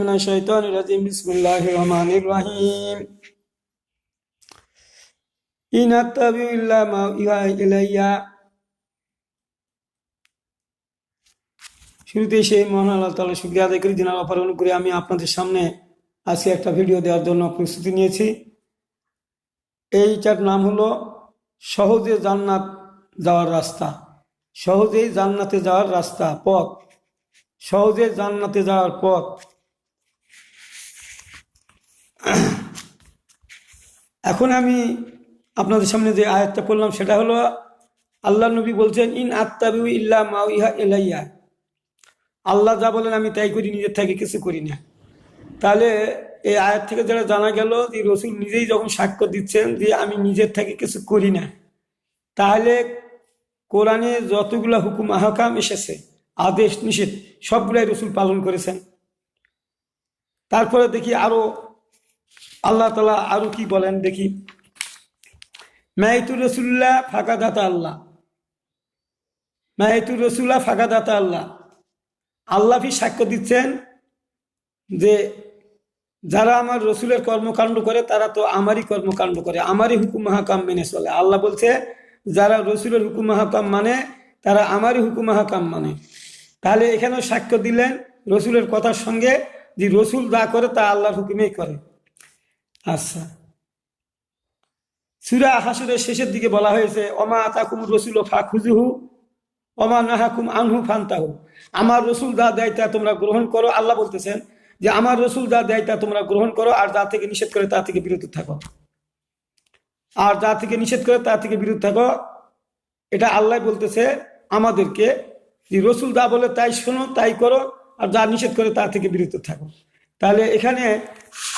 মিনাশ শাইতানির রাজিম। বিসমিল্লাহির রহমানির রহিম। ইন আত্তাবিউ ইল্লা মা ইউহা ইলাইয়া। শুরুতেই সেই মহান আল্লাহ তাআলার শুকরিয়া আদায় করি, যিনার অপার অনুগ্রহে আমি আপনাদের সামনে আজকে একটা ভিডিও দেওয়ার জন্য প্রস্তুতি নিয়েছি। এইটার নাম হলো সহজে জান্নাত যাওয়ার রাস্তা। সহজেই জান্নাতে যাওয়ার রাস্তা, পথ। সহজে জান্নাতে যাওয়ার পথ। এখন আমি আপনাদের সামনে যে আয়াতটা পড়লাম সেটা হলো, আল্লাহ নবী বলছেন, ইন আত্তাবিউ ইল্লা মা ইউহা ইলাইয়া। আল্লাহ যা বলেন আমি তাই করি, নিজের থেকে কিছু করি না। তাহলে এই আয়াত থেকে যেটা জানা গেল যে রসুল নিজেই যখন সাক্ষ্য দিচ্ছেন যে আমি নিজের থেকে কিছু করি না, তাহলে কোরআনে যতগুলা হুকুম আহকাম এসেছে, আদেশ নিষেধ, সবগুলাই রসুল পালন করেছেন। তারপরে দেখি আরো আল্লাহ তাআলা আরো কি বলেন দেখি। মাইতুর রসুল্লাহ ফাঁকা দাতা আল্লাহ। মাইতুর রসুল্লাহ ফাঁকা দাতা আল্লাহ। আল্লাহ সাক্ষ্য দিচ্ছেন যে যারা আমার রসুলের কর্মকাণ্ড করে তারা তো আমারই কর্মকাণ্ড করে, আমারই হুকুম হাকাম মেনে চলে। আল্লাহ বলছে যারা রসুলের হুকুম হাকাম মানে তারা আমারই হুকুম হাকাম মানে। তাহলে এখানেও সাক্ষ্য দিলেন রসুলের কথার সঙ্গে যে রসুল যা করে তা আল্লাহর হুকুমেই করে। আচ্ছা, সূরা হাসরের শেষের দিকে বলা হয়েছে, ওমা আতাকুম রসুল ফাখুযুহু ওমা নাহাকুম আনহু ফান্তাহু। আমার রসুল যা দেয় তা তোমরা গ্রহণ করো। আল্লাহ বলতেছেন যে আমার রসুল যা দেয় তা তোমরা গ্রহণ করো, আর যা থেকে নিষেধ করে তা থেকে বিরত থাকো। আর যা থেকে নিষেধ করে তা থেকে বিরত থাকো। এটা আল্লাহ বলতেছে আমাদেরকে যে রসুল যা বলে তাই শোনো, তাই করো, আর যা নিষেধ করে তা থেকে বিরত থাকো। তাহলে এখানে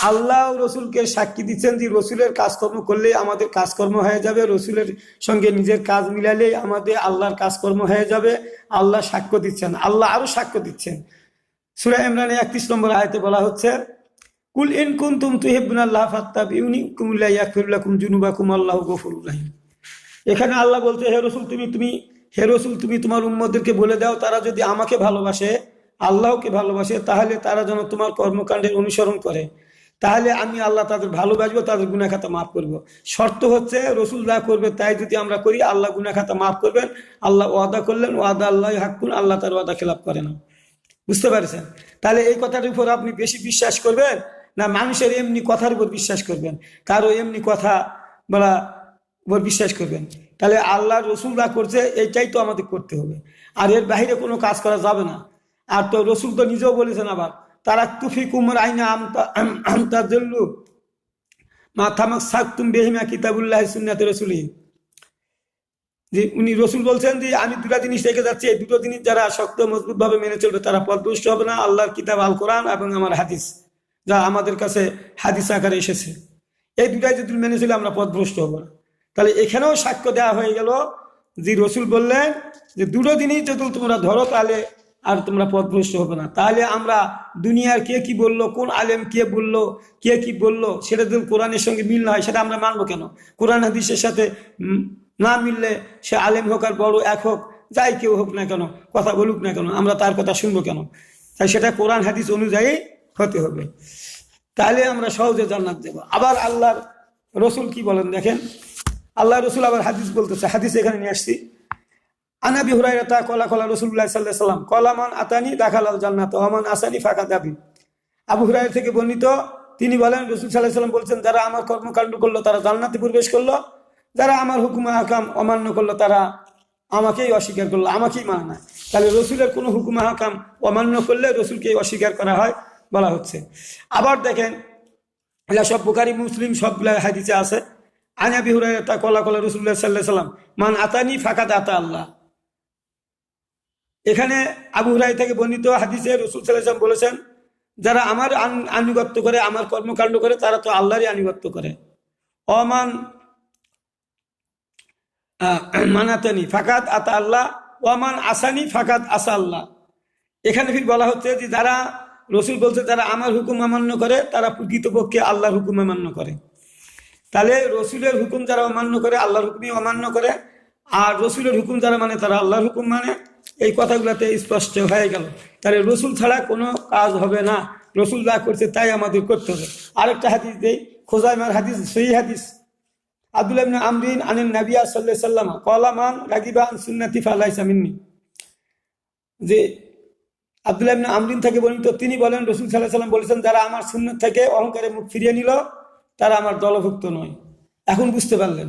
আল্লাহ রসুলকে সাক্ষী দিচ্ছেন যে রসুলের কাজকর্ম করলেই আমাদের কাজকর্ম হয়ে যাবে, রসুলের সঙ্গে নিজের কাজ মিলালেই আমাদের আল্লাহর কাজকর্ম হয়ে যাবে। আল্লাহ সাক্ষ্য দিচ্ছেন। আল্লাহ আরো সাক্ষ্য দিচ্ছেন। সূরা ইমরানে 31 নম্বর আয়াতে বলা হচ্ছে, কুল ইন কুনতুম তুহিব্বুনাল্লাহ ফাত্তাবিউনি ইয়াগফির লাকুম যুনুবাকুম আল্লাহু গফুরুর রহিম। এখানে আল্লাহ বলতে, হে রসুল তুমি তোমার উম্মতদেরকে বলে দাও, তারা যদি আমাকে ভালোবাসে, আল্লাহকে ভালোবাসে, তাহলে তারা যেন তোমার কর্মকাণ্ডের অনুসরণ করে। তাহলে আমি আল্লাহ তাদের ভালোবাসবো, তাদের গুনাহ খাতা মাফ করবো। শর্ত হচ্ছে রসুল যা করবে তাই যদি আমরা করি, আল্লাহ গুনাহ খাতা মাফ করবেন। আল্লাহ ওয়াদা করলেন, ওয়াদা আল্লাহ হাক্কুন, আল্লাহ তার ওয়াদা খেলাপ করে না। বুঝতে পারছেন? তাহলে এই কথার উপর আপনি বেশি বিশ্বাস করবেন না মানুষের এমনি কথার উপর বিশ্বাস করবেন, কারো এমনি কথা বলা উপর বিশ্বাস করবেন? তাহলে আল্লাহ রসুল যা করছে এইটাই তো আমাদের করতে হবে, আর এর বাহিরে কোনো কাজ করা যাবে না। আর তো রসুল তো নিজেও বলেছেন আবার, তারা তুফি কুমর আইনা আমতা জল্লু মাথামাক সাকতুম বেহিমা কিতাবুল্লাহ সুন্নাতে রসুলি। যে উনি রসুল বলছেন যে আমি দুটা জিনিস রেখে যাচ্ছি, এই দুটো জিনিস যারা শক্ত মজবুত ভাবে মেনে চলবে তারা পথভ্রষ্ট হবে না। আল্লাহর কিতাব আল কোরআন এবং আমার হাদিস, যা আমাদের কাছে হাদিস আকারে এসেছে, এই দুটাই যদি মেনে চলে আমরা পথভ্রষ্ট হবো না। তাহলে এখানেও সাক্ষ্য দেওয়া হয়ে গেল যে রসুল বললেন যে দুটো জিনিস যদি তোমরা ধরো তাহলে আর তোমরা পথভ্রষ্ট হবে না। তাহলে আমরা দুনিয়ার কে কি বললো, কোন আলেম কে বললো, কে কি বললো, সেটা যদি কোরআনের সঙ্গে মিল না হয় সেটা আমরা মানবো কেন? কোরআন হাদিসের সাথে না মিললে সে আলেম হোক আর বড় এক হোক, যাই কেউ হোক না কেন, কথা বলুক না কেন, আমরা তার কথা শুনবো কেন? তাই সেটা কোরআন হাদিস অনুযায়ী হতে হবে। তাহলে আমরা সহজে জান্নাত দেব। আবার আল্লাহর রসুল কি বলেন দেখেন, আল্লাহ রসুল আবার হাদিস বলতেছে, হাদিস এখানে নিয়ে আসছি। আন আবি হুরায়রা ক্বালা ক্বালা রাসূলুল্লাহ সাল্লাল্লাহু আলাইহি ওয়াসাল্লাম ক্বালা মান আতানি দাখালাল জান্নাত ওয়া মান আসানি ফাকাদ আবি। আবু হুরায়রা থেকে বর্ণিত, তিনি বলেন রাসূল সাল্লাল্লাহু আলাইহি ওয়াসাল্লাম বলেছেন, যারা আমার কর্মকাণ্ড করলো তারা জান্নাতে প্রবেশ করলো, যারা আমার হুকুম আহকাম অমান্য করলো তারা আমাকেই অস্বীকার করলো, আমাকেই মানে না। তাহলে রসুলের কোনো হুকুম আহকাম অমান্য করলে রসুলকেই অস্বীকার করা হয় বলা হচ্ছে। আবার দেখেন, এগুলা সব বুখারী মুসলিম সবগুলা হাদিসে আছে। আন আবি হুরায়রা ক্বালা ক্বালা রাসূলুল্লাহ সাল্লাল্লাহু আলাইহি ওয়াসাল্লাম মান আতানি ফাকাদ আতা আল্লাহ। এখানে আবু হুরায়রা থেকে বর্ণিত হাদিসে রাসূল সাল্লাল্লাহু আলাইহি ওয়াসাল্লাম বলেছেন, যারা আমার আনুগত্য করে, আমার কর্মকাণ্ড করে, তারা তো আল্লাহরই আনুগত্য করে। অমান মানাতানি ফাকাদ আতা আল্লাহ ওয়ামান আসানি ফাকাদ আসা আল্লাহ। এখানে ফির বলা হচ্ছে যে যারা, রসুল বলছে যারা আমার হুকুম অমান্য করে তারা প্রকৃতপক্ষে আল্লাহর হুকুম অমান্য করে। তাহলে রসুলের হুকুম যারা অমান্য করে আল্লাহর হুকুমই অমান্য করে, আর রসুলের হুকুম যারা মানে তারা আল্লাহর হুকুম মানে। এই কথাগুলোতে স্পষ্ট হয়ে গেল। তাহলে রসুল ছাড়া কোনো কাজ হবে না, রসুল যা করছে তাই আমাদের করতে হবে। আরেকটা হাদিস দেই, খোজাইমার হাদিস, সহি হাদিস, আব্দুল্লাহ ইবনে আমরিন আনিন নবিয়া সাল্লাল্লাহু আলাইহি ওয়াসাল্লাম ক্বালা মান রাগিবা আন সুন্নতি ফালাইসা মিন্নি। যে আব্দুল্লাহ ইবনে আমরিন থেকে বর্ণিত, তিনি বলেন রাসূল সাল্লাল্লাহু আলাইহি ওয়াসাল্লাম বলেছেন, যারা আমার সুন্নাত থেকে অহংকারে মুখ ফিরিয়ে নিল তারা আমার দলভুক্ত নয়। এখন বুঝতে পারলেন?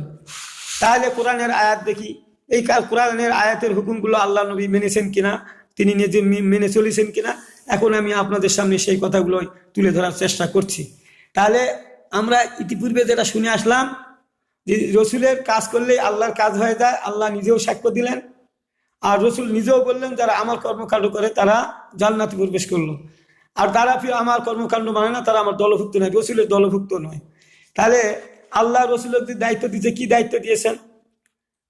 তাহলে কোরআনের আয়াত দেখি, এই কোরআনের আয়াতের হুকুমগুলো আল্লাহ নবী মেনেছেন কিনা, তিনি নিজে মেনে চলেছেন কিনা, এখন আমি আপনাদের সামনে সেই কথাগুলো তুলে ধরার চেষ্টা করছি। তাহলে আমরা ইতিপূর্বে যেটা শুনে আসলাম যে রসুলের কাজ করলেই আল্লাহর কাজ হয়ে যায়, আল্লাহ নিজেও সাক্ষ্য দিলেন, আর রসুল নিজেও বললেন যারা আমার কর্মকাণ্ড করে তারা জান্নাতে প্রবেশ করলো, আর যারা আমার কর্মকাণ্ড মানে না তারা আমার দলভুক্ত নয়, রসুলের দলভুক্ত নয়। তাহলে আল্লাহ রসুলের যে দায়িত্ব দিয়েছে, কি দায়িত্ব দিয়েছেন?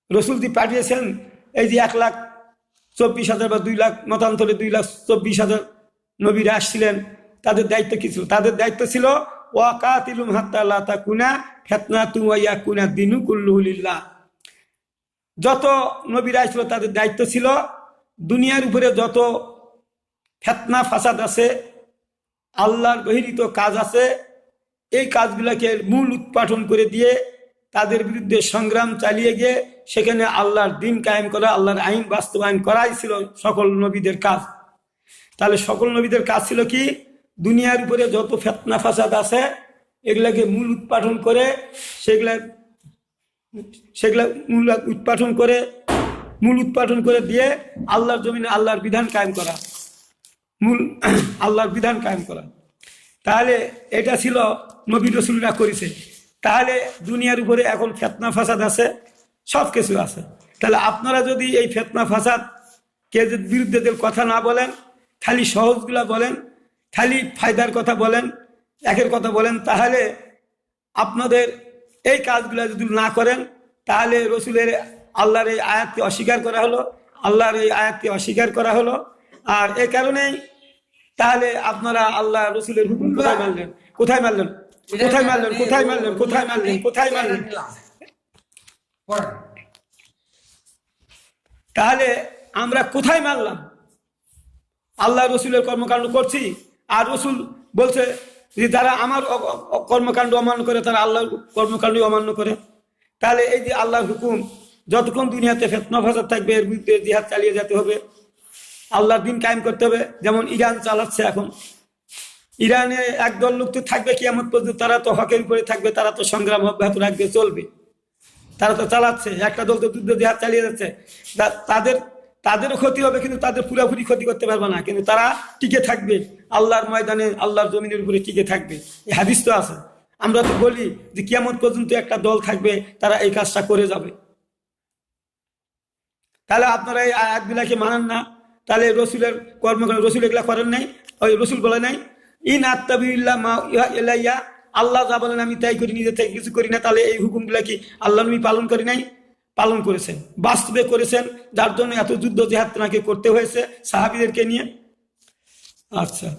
রসুল যে পাঠিয়েছেন এই যে 1,24,000 বা 2 লাখ, মতান্তরে 2,24,000 নবীরা আসছিলেন, তাদের দায়িত্ব কি ছিল? তাদের দায়িত্ব ছিল ওয়াকাতিলুম হাত্তা লা তাকুনা ফিতনাতুন ওয়া ইয়াকুনা দ্বীনু কুল্লুহু লিল্লাহ। যত নবীরা ছিল তাদের দায়িত্ব ছিল দুনিয়ার উপরে যত ফিতনা ফাসাদ আছে, আল্লাহর বহির্ভূত কাজ আছে, এই কাজগুলোকে মূল উৎপাটন করে দিয়ে তাদের বিরুদ্ধে সংগ্রাম চালিয়ে গিয়ে সেখানে আল্লাহর দ্বীন কায়েম করা, আল্লাহর আইন বাস্তবায়ন করাই ছিল সকল নবীদের কাজ। তাহলে সকল নবীদের কাজ ছিল কি? দুনিয়ার উপরে যত ফিতনা ফাসাদ আছে এগুলাকে মূল উৎপাটন করে সেগুলা মূল উৎপাটন করে দিয়ে আল্লাহর জমিনে আল্লাহর বিধান কায়েম করা, আল্লাহর বিধান কায়েম করা। তাহলে এটা ছিল নবী রাসূলরা করেছে। তাহলে দুনিয়ার উপরে এখন ফিতনা ফাসাদ আছে, সব কিছু আছে। তাহলে আপনারা যদি এই ফিতনা ফাসাদ কে বিরুদ্ধে কথা না বলেন, খালি সহজগুলা বলেন, খালি ফায়দার কথা বলেন, একের কথা বলেন, তাহলে আপনাদের এই কাজগুলা যদি না করেন তাহলে রসুলের আল্লাহর এই আয়াতকে অস্বীকার করা হলো, আল্লাহর এই আয়াতকে অস্বীকার করা হলো। আর এই কারণেই তাহলে আপনারা আল্লাহ রসুলের হুকুম কোথায় মানলেন? কোথায় মানলেন? কোথায় মানলেন? কোথায় মানলেন? কোথায় মানলেন? কোথায় মানলেন? তাহলে আমরা কোথায় মানলাম? আল্লাহ রসুলের কর্মকাণ্ড করছি, আর রসুল বলছে যে যারা আমার কর্মকাণ্ড অমান্য করে তারা আল্লাহর কর্মকাণ্ড অমান্য করে। তাহলে এই যে আল্লাহর হুকুম, যতক্ষণ দুনিয়াতে ফিতনা ফাসাদ থাকবে এর বিরুদ্ধে জিহাদ চালিয়ে যেতে হবে, আল্লাহর দ্বীন কায়েম করতে হবে। যেমন ইরান চালাচ্ছে এখন, ইরানে একদল লোক তো থাকবে কিয়ামত পর্যন্ত, তারা তো হকের উপরে থাকবে, তারা তো সংগ্রাম অব্যাহত রাখবে, চলবে, তারা তো চালাচ্ছে। একটা দল তো যুদ্ধ জিহাদ চালিয়ে যাচ্ছে, তাদেরও ক্ষতি হবে, কিন্তু তাদের পুরোপুরি ক্ষতি করতে পারবে না, কিন্তু তারা টিকে থাকবে আল্লাহর ময়দানে, আল্লাহর জমিনের উপরে টিকে থাকবে। এই হাদিস তো আছে। আমরা তো বলি যে কিয়ামত পর্যন্ত একটা দল থাকবে, তারা এই কাজটা করে যাবে। তাহলে আপনারা এই আয়াতগুলাকে মানেন না। তাহলে রসুলের কর্মকাণ্ড, রসুল এগুলা করেন নাই, ওই রসুল বলে নাই ইন আত্তাবিউল্লাহ মা ইলাইয়া, আল্লাহ যা বলেন আমি তাই করি, নিজে থেকে কিছু করি না। তাহলে এই হুকুমগুলা কি আল্লাহ নবী পালন করি নাই? পালন করেছেন, বাস্তবে করেছেন, যার জন্য এত যুদ্ধ জিহাদ তাকে করতে হয়েছে সাহাবীদেরকে নিয়ে। আচ্ছা,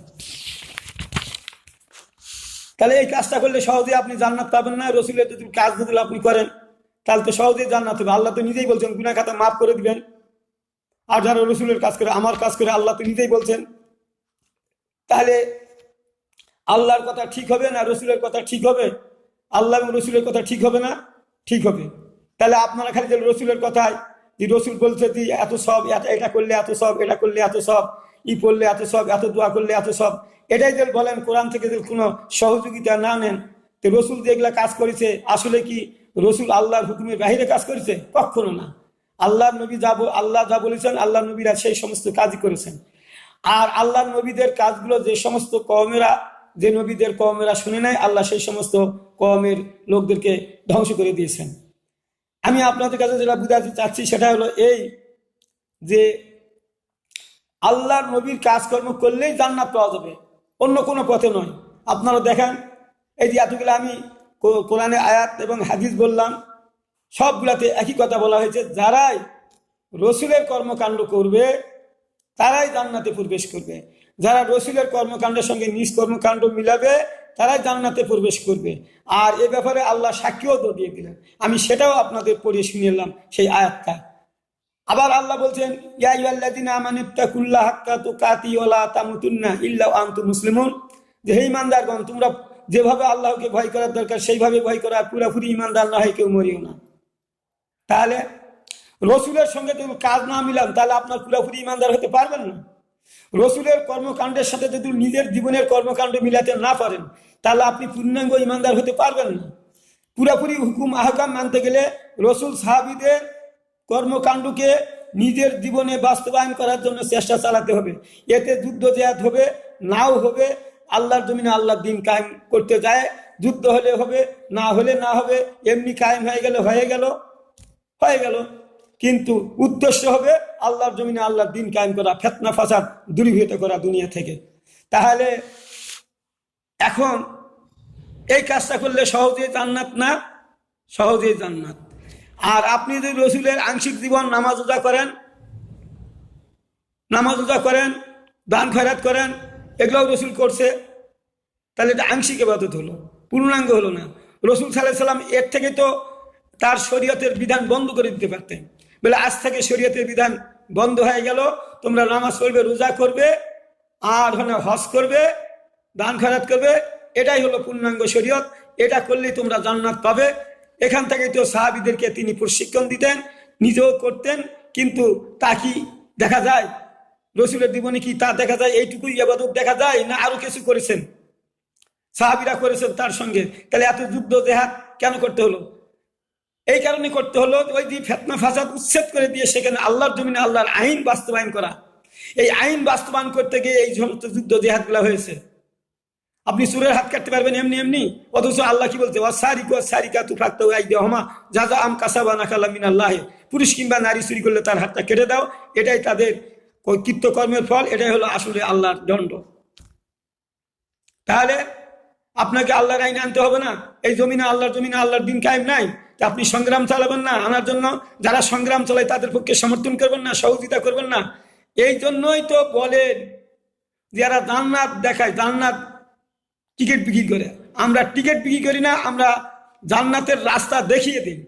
তাহলে এই কাজটা করলে সহজে আপনি জান্নাত পাবেন না। রসুলের যদি কাজ যদি আপনি করেন তাহলে তো সহজেই জান্নাত হবে। আল্লাহ তো নিজেই বলছেন গুনাহ খাতা মাফ করে দিবেন। আর যারা রসুলের কাজ করে, আমার কাজ করে, আল্লাহ তো নিজেই বলছেন। তাহলে আল্লাহর কথা ঠিক হবে না রসুলের কথা ঠিক হবে? আল্লাহ এবং রসুলের কথা ঠিক হবে না? ঠিক হবে। তাহলে আপনারা খালি যে রসুলের কথায়, যে রসুল বলছে যে এত সব, এটা করলে এত সব, এটা করলে এত সব, ই পড়লে এত সব, এত দোয়া করলে এত সব, এটাই যে বলেন, কোরআন থেকে যদি কোনো সহযোগিতা না নেন, তো রসুল যে এগুলা কাজ করেছে আসলে কি রসুল আল্লাহর হুকুমের বাহিরে কাজ করেছে? কখনো না। আল্লাহর নবী আল্লাহ যা বলেছেন, আল্লাহ নবীরা সেই সমস্ত কাজই করেছেন। আর আল্লাহর নবীদের কাজগুলো যে সমস্ত যে নবীদের কওমেরা শুনে নাই, আল্লাহ সেই সমস্ত কওমের লোকদেরকে ধ্বংস করে দিয়েছেন। আমি আপনাদের কাছে যেটা বুঝাতে চাচ্ছি সেটা হলো এই যে আল্লাহর নবীর কাজকর্ম করলেই জান্নাত পাওয়া যাবে, অন্য কোনো পথে নয়। আপনারা দেখেন এই যে এতগুলো আমি কোরআনে আয়াত এবং হাদিস বললাম, সবগুলাতে একই কথা বলা হয়েছে, যারাই রসুলের কর্মকাণ্ড করবে তারাই জান্নাতে প্রবেশ করবে, যারা রসুলের কর্মকাণ্ডের সঙ্গে নিজ কর্মকাণ্ড মিলাবে তারাই জান্নাতে প্রবেশ করবে। আর এ ব্যাপারে আল্লাহ সাক্ষীও তো দিয়ে দিলেন, আমি সেটাও আপনাদের পড়িয়ে শুনিলাম সেই আয়াতটা। আবার আল্লাহ বলছেন ইয়া আইয়ুহাল্লাযীনা আমানুত্তাকুল্লাহা হাক্কা তুকাতিহি ওয়া লা তামুতুন্না ইল্লা ওয়া আনতুম মুসলিমুন, যে হে ইমানদারগণ, তোমরা যেভাবে আল্লাহকে ভয় করার দরকার সেইভাবে ভয় করা, আর পুরাপুরি ইমানদার না হয় কেউ মরিও না। তাহলে রসুলের সঙ্গে যদি কাজ না মিলান তাহলে আপনার পুরাপুরি ইমানদার হতে পারবেন না। রসুলের কর্মকাণ্ডের সাথে যদি নিজের জীবনের কর্মকাণ্ড মিলাতে না পারেন তাহলে আপনি পূর্ণাঙ্গ ইমানদার হতে পারবেন না। পুরাপুরি হুকুম আহকাম মানতে গেলে রসুল সাহাবীদের কর্মকাণ্ডকে নিজের জীবনে বাস্তবায়ন করার জন্য চেষ্টা চালাতে হবে। এতে যুদ্ধ জিহাদ হবে, নাও হবে, আল্লাহর জমিনে আল্লাহর দিন কায়েম করতে যায়, যুদ্ধ হলে হবে, না হলে না হবে, এমনি কায়েম হয়ে গেল, কিন্তু উদ্দেশ্য হবে আল্লাহর জমিনে আল্লাহর দিন কায়েম করা, ফিতনা ফাসাদ দূরীভূত করা দুনিয়া থেকে। তাহলে এখন এই কাজটা করলে সহজেই জান্নাত না? সহজেই জান্নাত। আর আপনি যদি রসুলের আংশিক জীবন নামাজ রোজা করেন, দান খয়রাত করেন, এগুলোও রসুল করছে, তাহলে এটা আংশিক ইবাদত হলো, পূর্ণাঙ্গ হলো না। রসুল সাল্লাল্লাহু আলাইহি সাল্লাম এর থেকে তো তার শরীয়তের বিধান বন্ধ করে দিতে পারতেন, বলে আজ থেকে শরীয়তের বিধান বন্ধ হয়ে গেল, তোমরা নামাজ পড়বে, রোজা করবে, আর হজ করবে, দান খয়রাত করবে, এটাই হলো পূর্ণাঙ্গ শরীয়ত, এটা করলেই তোমরা জান্নাত পাবে। এখান থেকেই তো সাহাবীদেরকে তিনি প্রশিক্ষণ দিতেন, নিজেও করতেন, কিন্তু তা কি দেখা যায়? রসুলের জীবনে কি তা দেখা যায়? এইটুকুই ইবাদত দেখা যায় না আরো কিছু করেছেন? সাহাবীরা করেছেন তার সঙ্গে। তাহলে এত যুদ্ধ জেহাদ কেন করতে হলো? এই কারণে করতে হলো, ওই যে ফিতনা ফাসাদ উচ্ছেদ করে দিয়ে সেখানে আল্লাহর জমিনে আল্লাহর আইন বাস্তবায়ন করা। এই আইন বাস্তবায়ন করতে গিয়ে এই সমস্ত যুদ্ধ জেহাদগুলো হয়েছে। আপনি চোরের হাত কাটতে পারবেন এমনি, অথচ আল্লাহ কি বলছে? পুরুষ কিংবা নারী চুরি করলে তার হাতটা কেটে দাও, এটাই তাদের কৃত্যকর্মের ফল, এটাই হলো আসলে আল্লাহর দণ্ড। তাহলে আপনাকে আল্লাহর আইন আনতে হবে না? এই জমিনে আল্লাহর দিন কায়েম নাই, আপনি সংগ্রাম চালাবেন না আনার জন্য? যারা সংগ্রাম চালায় তাদের পক্ষে সমর্থন করবেন না, সহযোগিতা করবেন না? এই জন্যই তো বলেন যারা জান্নাত দেখায়, জান্নাত টিকিট বিক্রি করে, আমরা টিকিট বিক্রি করি না, আমরা জান্নাতের রাস্তা দেখিয়ে দিই।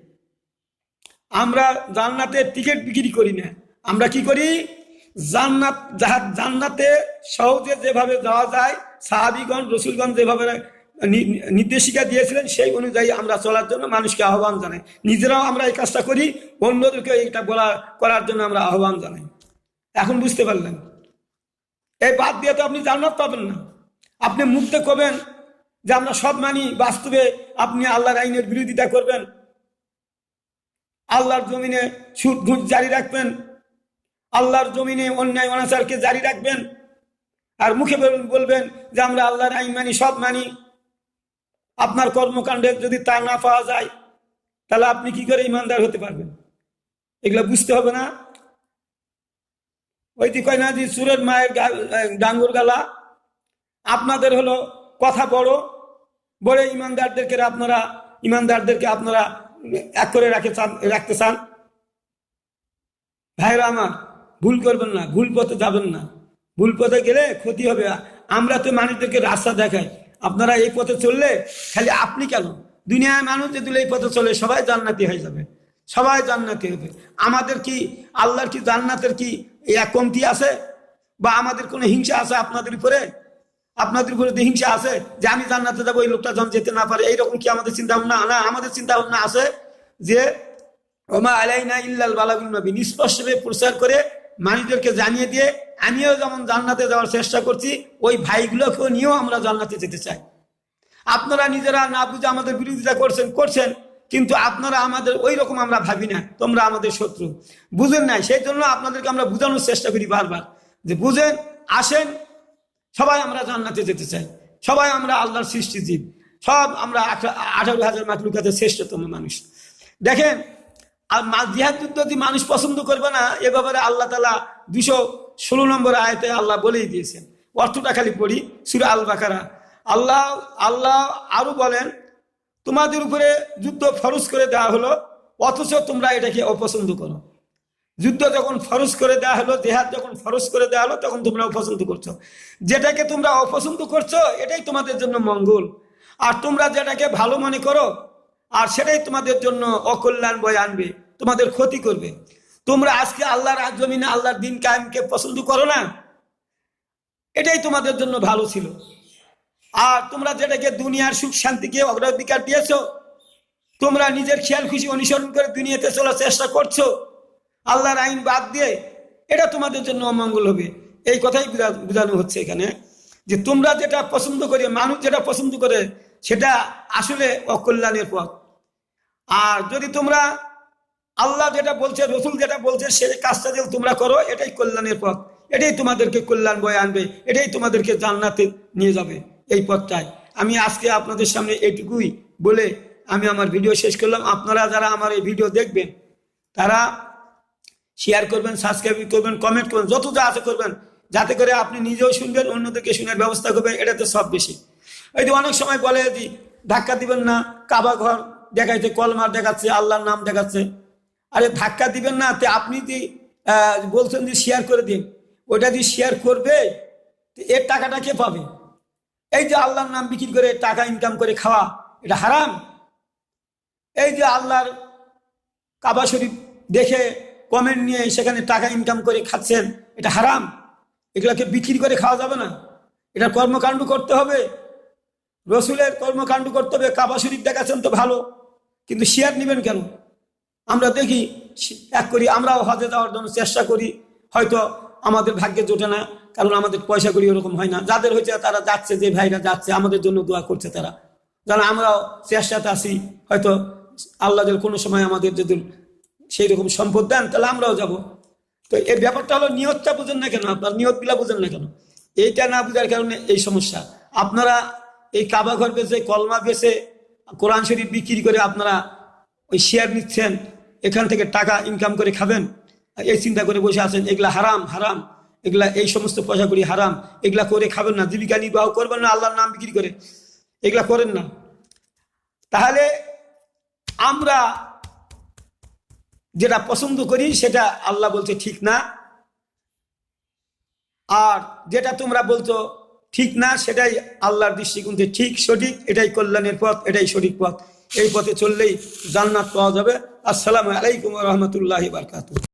আমরা জান্নাতের টিকিট বিক্রি করি না, আমরা কি করি? জান্নাতে সহজে যেভাবে যাওয়া যায়, সাহাবীগণ রসুলগণ যেভাবে নির্দেশিকা দিয়েছিলেন সেই অনুযায়ী আমরা চলার জন্য মানুষকে আহ্বান জানাই। নিজেরাও আমরা এই কাজটা করি, অন্যদেরকে এটা করার জন্য আমরা আহ্বান জানাই। এখন বুঝতে পারলেন? এই বাদ দিয়ে তো আপনি জান্নাত পাবেন না। আপনি মুখে করবেন যে আমরা সব মানি, বাস্তবে আপনি আল্লাহর আইনের বিরোধিতা করবেন, আল্লাহর জমিনে সুদ ঘুষ জারি রাখবেন, আল্লাহর জমিনে অন্যায় অনাচারকে জারি রাখবেন, আর মুখে বলবেন যে আমরা আল্লাহর আইন মানি, সব মানি। আপনার কর্মকাণ্ডে যদি তা না পাওয়া যায় তাহলে আপনি কি করে ইমানদার হতে পারবেন? এগুলো বুঝতে হবে না? ওই যে কয় না যে সুরের মায়ের ডাঙ্গুর গালা। আপনাদের হলো কথা বড় বড়, ইমানদারদেরকে আপনারা এক করে রাখতে চান। ভাইরা আমার, ভুল করবেন না, ভুল পথে যাবেন না, ভুল পথে গেলে ক্ষতি হবে। আমরা তো মানুষদেরকে রাস্তা দেখাই, আপনারা এই পথে চললে, খালি আপনি কেন, দুনিয়ায় মানুষ যদি এই পথে চলে সবাই জান্নাতি হয়ে যাবে, সবাই জান্নাতি হবে। আমাদের কি আল্লাহর কি জান্নাতের কি এক কমতি আছে? বা আমাদের কোনো হিংসা আছে আপনাদের উপরে? আপনাদের উপরে হিংসা আছে যে আমি জান্নাতে যাবো, ওই লোকটা যেন যেতে না পারে, এইরকম কি আমাদের চিন্তা ভাবনা? না, আমাদের চিন্তা ভাবনা আছে যে ওমা আলাইনা ইল্লাল বালাগুন নবী, নিষ্পষ্টভাবে প্রচার করে মানুষদেরকে জানিয়ে দিয়ে আমিও যেমন জান্নাতে যাওয়ার চেষ্টা করছি, ওই ভাইগুলোকেও নিয়েও আমরা জান্নাতে যেতে চাই। আপনারা নিজেরা না বুঝে আমাদের বিরোধিতা করছেন, কিন্তু আপনারা আমাদের ওই রকম আমরা ভাবি না, তোমরা আমাদের শত্রু, বুঝেন নাই। সেই জন্য আপনাদেরকে আমরা বুঝানোর চেষ্টা করি বারবার যে বুঝেন, আসেন, সবাই আমরা জান্নাতে যেতে চাই, সবাই আমরা আল্লাহর সৃষ্টি জীব, সব আমরা 18,000 মাখলুকাতের শ্রেষ্ঠতম মানুষ। দেখেন, আর জিহাদ যুদ্ধ যদি মানুষ পছন্দ করবে না, এ ব্যাপারে আল্লাহ তাআলা 216 নম্বর আয়াতে আল্লাহ বলেই দিয়েছেন। অর্থটা খালি পড়ি, সূরা আল বাকারা। আল্লাহ আরো বলেন, তোমাদের উপরে যুদ্ধ ফরজ করে দেওয়া হলো, অথচ তোমরা এটাকে অপছন্দ করো। যুদ্ধ যখন ফরজ করে দেওয়া হলো, জিহাদ যখন ফরজ করে দেওয়া হলো, তখন তোমরা অপছন্দ করছো। যেটাকে তোমরা অপছন্দ করছো এটাই তোমাদের জন্য মঙ্গল, আর তোমরা যেটাকে ভালো মনে করো আর সেটাই তোমাদের জন্য অকল্যাণ বয়ে আনবে, তোমাদের ক্ষতি করবে। তোমরা আজকে আল্লাহর জমিনে আল্লাহর দিন কায়েমকে পছন্দ করো না, এটাই তোমাদের জন্য ভালো ছিল। আর তোমরা যেটাকে দুনিয়ার সুখ শান্তিকে অগ্রাধিকার দিয়েছো, তোমরা নিজের খেয়াল খুশি অনুসরণ করে দুনিয়াতে চলার চেষ্টা করছো আল্লাহর আইন বাদ দিয়ে, এটা তোমাদের জন্য অমঙ্গল হবে। এই কথাই বোঝানো হচ্ছে এখানে, যে তোমরা যেটা পছন্দ করে, মানুষ যেটা পছন্দ করে, সেটা আসলে অকল্যাণের পথ। আর যদি তোমরা আল্লাহ যেটা বলছে, রসুল যেটা বলছে, সে কাজটা যদি তোমরা করো, এটাই কল্যাণের পথ, এটাই তোমাদেরকে কল্যাণ বয়ে আনবে, এটাই তোমাদেরকে জান্নাতে নিয়ে যাবে, এই পথটাই। আমি আজকে আপনাদের সামনে এইটুকুই বলে আমি আমার ভিডিও শেষ করলাম। আপনারা যারা আমার এই ভিডিও দেখবেন, তারা শেয়ার করবেন, সাবস্ক্রাইব করবেন, কমেন্ট করবেন, যত যা আছে করবেন, যাতে করে আপনি নিজেও শুনবেন, অন্যদেরকে শোনার ব্যবস্থা করবেন। এটাতে সব বেশি। এই যে অনেক সময় বলে যে ধাক্কা দিবেন না, কাবা ঘর দেখাচ্ছে, কলমার দেখাচ্ছে, আল্লাহর নাম দেখাচ্ছে। আরে ধাক্কা দিবেন না, তে আপনি যে বলছেন যে শেয়ার করে দিন, ওইটা দিয়ে শেয়ার করবে, এর টাকাটা কে পাবে? এই যে আল্লাহর নাম বিক্রি করে টাকা ইনকাম করে খাওয়া, এটা হারাম। এই যে আল্লাহর কাবা শরীফ দেখে কমেন্ট নিয়ে সেখানে টাকা ইনকাম করে খাচ্ছেন, এটা হারাম। এগুলাকে বিক্রি করে খাওয়া যাবে না, এটা কর্মকাণ্ড করতে হবে, রসুলের কর্মকাণ্ড করতে হবে। কাবা শরীফ দেখাচ্ছেন তো ভালো, কিন্তু শেয়ার নেবেন কেন? আমরা দেখি এক করি, আমরাও হজে যাওয়ার জন্য চেষ্টা করি, হয়তো আমাদের ভাগ্যে জোটে না, কারণ আমাদের পয়সা করি ওরকম হয় না। যাদের হয়েছে তারা যাচ্ছে, যে ভাইরা যাচ্ছে আমাদের জন্য দোয়া করছে, তারা যেন আমরাও চেষ্টাতে আসি, হয়তো আল্লাহ যদি কোনো সময় আমাদের যদি সেই রকম সম্পদ দেন, তাহলে আমরাও যাব। তো এই ব্যাপারটা হলো, নিয়তটা বুঝেন না কেন? আপনার নিয়তগুলা বুঝেন না কেন? এইটা না বুঝার কারণে এই সমস্যা। আপনারা এই কাবা ঘর বেছে, কলমা বেছে, কোরআন শরীফ বিক্রি করে আপনারা ওই শেয়ার নিচ্ছেন, এখান থেকে টাকা ইনকাম করে খাবেন, এই চিন্তা করে বসে আছেন। এগুলা হারাম, হারাম। এগুলা, এই সমস্ত পয়সা করি হারাম, এগুলা করে খাবেন না, জীবিকা নির্বাহ করবেন না আল্লাহর নাম বিক্রি করে, এগুলা করেন না। তাহলে আমরা যেটা পছন্দ করি সেটা আল্লাহ বলছে ঠিক না, আর যেটা তোমরা বলছো ঠিক না, সেটাই আল্লাহর দৃষ্টিকোণে ঠিক, সঠিক, এটাই কল্যাণের পথ, এটাই সঠিক পথ। এই পথে চললেই জান্নাত পাওয়া যাবে। আসসালামু আলাইকুম ওয়া রাহমাতুল্লাহি ওয়া বারাকাতুহু।